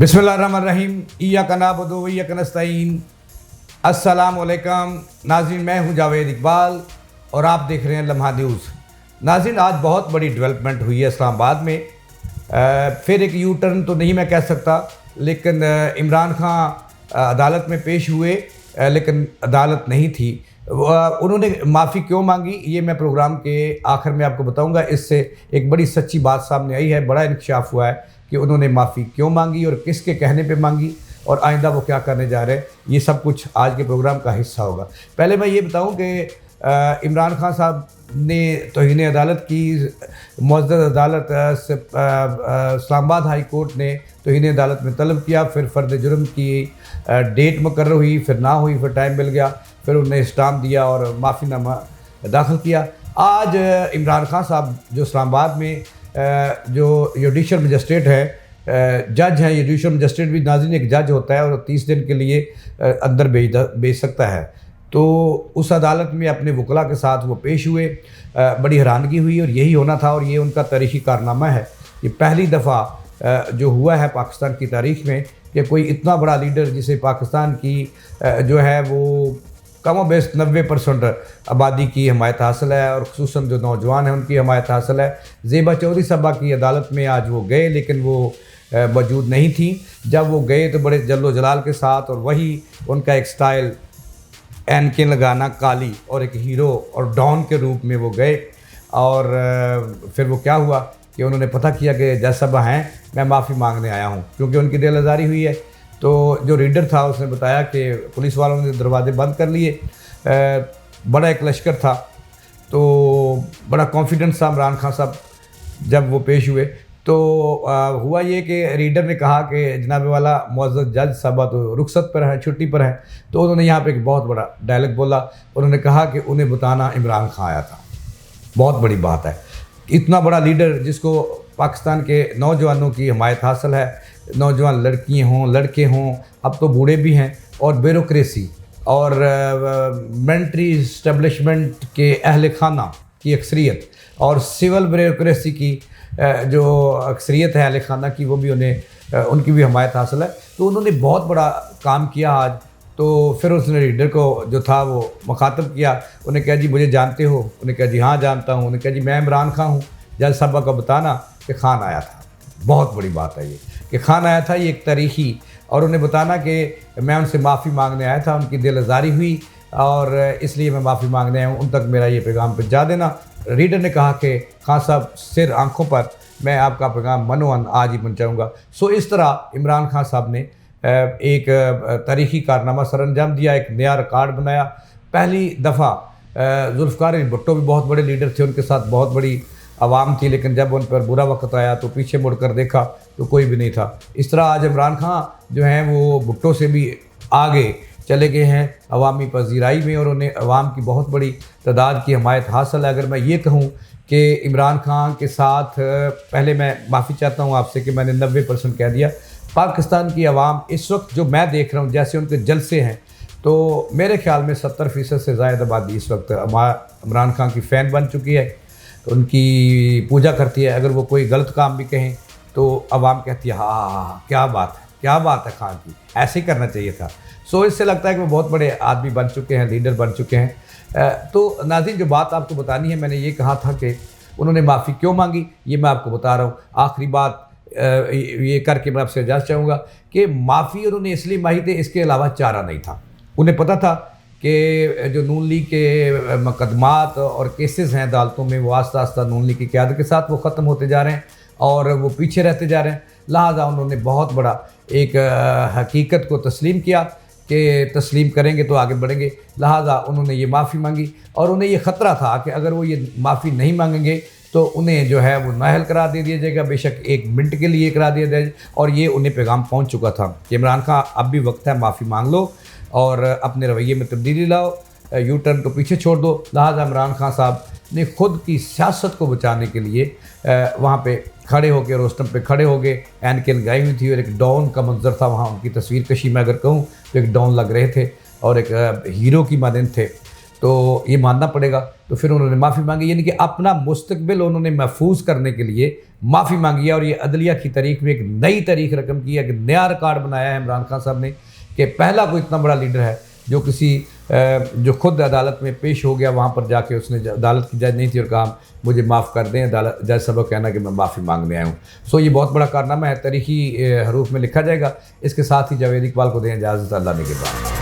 बिस्मिल्लाहिर्रहमानिर्रहीम इय्याका नअबुदु व इय्याका नस्तईन। अस्सलाम वालेकुम नाज़रीन, मैं हूं जावेद इकबाल और आप देख रहे हैं लम्हा न्यूज़। नाज़रीन, आज बहुत बड़ी डेवलपमेंट हुई है इस्लामाबाद में। फिर एक यू टर्न तो नहीं मैं कह सकता, लेकिन इमरान खान अदालत में पेश हुए, लेकिन अदालत नहीं थी। उन्होंने माफ़ी क्यों मांगी ये मैं प्रोग्राम के आखिर में आपको बताऊंगा। इससे एक बड़ी सच्ची बात सामने आई है, बड़ा इंकशाफ हुआ है कि उन्होंने माफ़ी क्यों मांगी और किसके कहने पे मांगी और आइंदा वो क्या करने जा रहे हैं। ये सब कुछ आज के प्रोग्राम का हिस्सा होगा। पहले मैं ये बताऊं कि इमरान खान साहब ने तौहीन अदालत की। मुअज़्ज़ज़ अदालत इस्लामाबाद हाई कोर्ट ने तौहीन अदालत में तलब किया, फिर फ़र्द जुर्म की डेट मुकर्रर हुई, फिर ना हुई, फिर टाइम मिल गया, फिर उन्होंने स्टाम्प दिया और माफ़ीनामा दाखिल किया। आज इमरान खान साहब जो इस्लामाबाद में जो जुडिशल मजिस्ट्रेट है, जज हैं, जुडिशल मजिस्ट्रेट भी नाज़रीन एक जज होता है और 30 दिन के लिए अंदर भेज सकता है। तो उस अदालत में अपने वकला के साथ वो पेश हुए। बड़ी हैरानगी हुई और यही होना था और ये उनका तारीख़ी कारनामा है। ये पहली दफ़ा जो हुआ है पाकिस्तान की तारीख़ में कि कोई इतना बड़ा लीडर जिसे पाकिस्तान की जो है वो कम बेश 90% आबादी की हमायत हासिल है और ख़ुसूसन जो नौजवान हैं उनकी हमायत हासिल है। ज़ेबा चौधरी साहबा की अदालत में आज वो गए, लेकिन वो मौजूद नहीं थी। जब वो गए तो बड़े जल्लो जलाल के साथ, और वही उनका एक स्टाइल, एनकें लगाना काली और एक हीरो और डॉन के रूप में वो गए। और फिर वो क्या हुआ कि उन्होंने पता किया कि जज साहबा हैं, मैं माफ़ी मांगने आया हूँ, क्योंकि उनकी दिल आज़ारी हुई है। तो जो रीडर था उसने बताया कि पुलिस वालों ने दरवाजे बंद कर लिए। बड़ा एक लश्कर था, तो बड़ा कॉन्फिडेंस था इमरान खान साहब जब वो पेश हुए। तो हुआ ये कि रीडर ने कहा कि जनाब वाला मुअज़्ज़ज़ जज साहबा तो रुखसत पर है, छुट्टी पर है। तो उन्होंने यहाँ पे एक बहुत बड़ा डायलॉग बोला। उन्होंने कहा कि उन्हें बताना इमरान खान आया था। बहुत बड़ी बात है, इतना बड़ा लीडर जिसको पाकिस्तान के नौजवानों की हमायत हासिल है, नौजवान लड़कियाँ हों, लड़के हों, अब तो बूढ़े भी हैं, और ब्यूरोक्रेसी और मिलिट्री इस्टेब्लिशमेंट के अहल खाना की अक्सरियत और सिविल ब्यूरोक्रेसी की जो अक्सरियत है अहल खाना की, वो भी उन्हें उनकी भी हमायत हासिल है। तो उन्होंने बहुत बड़ा काम किया आज। तो फिर उसने रीडर को जो था वो मुखातब किया। उन्हें कहा जी मुझे जानते हो? उन्हें कहा जी हाँ जानता हूँ। उन्हें कहा जी मैं इमरान खान हूँ, जज साहबा को बताना कि खान आया था। बहुत बड़ी बात है ये कि खान आया था, ये एक तारीख़ी। और उन्हें बताना कि मैं उनसे माफ़ी मांगने आया था, उनकी दिल आज़ारी हुई और इसलिए मैं माफ़ी मांगने आया हूँ, उन तक मेरा ये पैगाम पहुँचा देना। रीडर ने कहा कि खान साहब सिर आंखों पर, मैं आपका पैगाम मनोअन आज ही पहुँचाऊँगा। सो इस तरह इमरान खान साहब ने एक तारीख़ी कारनामा सर अंजाम दिया, एक नया रिकॉर्ड बनाया। पहली दफ़ा जुल्फ़िकार भुट्टो भी बहुत बड़े लीडर थे, उनके साथ बहुत बड़ी आवाम थी, लेकिन जब उन पर बुरा वक्त आया तो पीछे मुड़कर देखा तो कोई भी नहीं था। इस तरह आज इमरान खान जो हैं वो भुट्टो से भी आगे चले गए हैं अवामी पजीराई में, और उन्हें अवाम की बहुत बड़ी तादाद की हमायत हासिल है। अगर मैं ये कहूँ कि इमरान खान के साथ, पहले मैं माफ़ी चाहता हूँ आपसे कि मैंने 90% कह दिया। पाकिस्तान की आवाम इस वक्त जो मैं देख रहा हूँ, जैसे उनके जलसे हैं, तो मेरे ख्याल में 70% से ज़ायद आबादी इस वक्त इमरान खान की फ़ैन बन चुकी है, उनकी पूजा करती है। अगर वो कोई गलत काम भी कहें तो आवाम कहती है हाँ क्या बात है, क्या बात है खान की, ऐसे ही करना चाहिए था। सो इससे लगता है कि वो बहुत बड़े आदमी बन चुके हैं, लीडर बन चुके हैं। तो नाज़रीन, जो बात आपको बतानी है, मैंने ये कहा था कि उन्होंने माफ़ी क्यों मांगी, ये मैं आपको बता रहा हूँ। आखिरी बात ये करके मैं आपसे इजाज़त चाहूँगा कि माफ़ी उन्होंने इसलिए मांगी थी, इसके अलावा चारा नहीं था। उन्हें पता था कि जो नून लीग के मुकदमात और केसेस हैं अदालतों में, वो आस्ता आस्ता नून लीग की क़यादत के साथ वो ख़त्म होते जा रहे हैं और वो पीछे रहते जा रहे हैं। लिहाजा उन्होंने बहुत बड़ा एक हकीकत को तस्लीम किया कि तस्लीम करेंगे तो आगे बढ़ेंगे। लिहाजा उन्होंने ये माफ़ी मांगी और उन्हें ये ख़तरा था कि अगर वो ये माफ़ी नहीं मांगेंगे तो उन्हें जो है वो नाअहल करार दे दिया जाएगा, बेशक 1 मिनट के लिए करा दिया जाए। और ये उन्हें पैगाम पहुँच चुका था कि इमरान खान अब भी वक्त है, माफ़ी मांग लो और अपने रवैये में तब्दीली लाओ, यू टर्न को पीछे छोड़ दो। लिहाजा इमरान खान साहब ने ख़ुद की सियासत को बचाने के लिए वहाँ पे खड़े होकर, रोस्टम पे खड़े होके एनके लगाई हुई थी और एक डॉन का मंजर था वहाँ। उनकी तस्वीर कशी मैं अगर कहूँ तो एक डॉन लग रहे थे और एक हीरो की मानंद थे। तो ये मानना पड़ेगा। तो फिर उन्होंने माफ़ी मांगी, यानी कि अपना मुस्तकबिल उन्होंने महफूज करने के लिए माफ़ी मांगी है। और ये अदलिया की तारीख में एक नई तारीख रकम की है, एक नया रिकॉर्ड बनाया है इमरान खान साहब ने कि पहला कोई इतना बड़ा लीडर है जो खुद अदालत में पेश हो गया, वहाँ पर जाके उसने अदालत की जज नहीं थी और कहा मुझे माफ़ कर दें, अदालत जज साहब को कहना कि मैं माफ़ी मांगने आया हूँ। सो ये बहुत बड़ा कारनामा है, तारीखी हरूफ में लिखा जाएगा। इसके साथ ही जावेद इकबाल को दें इजाज़त, अल्लाह ने के बाद।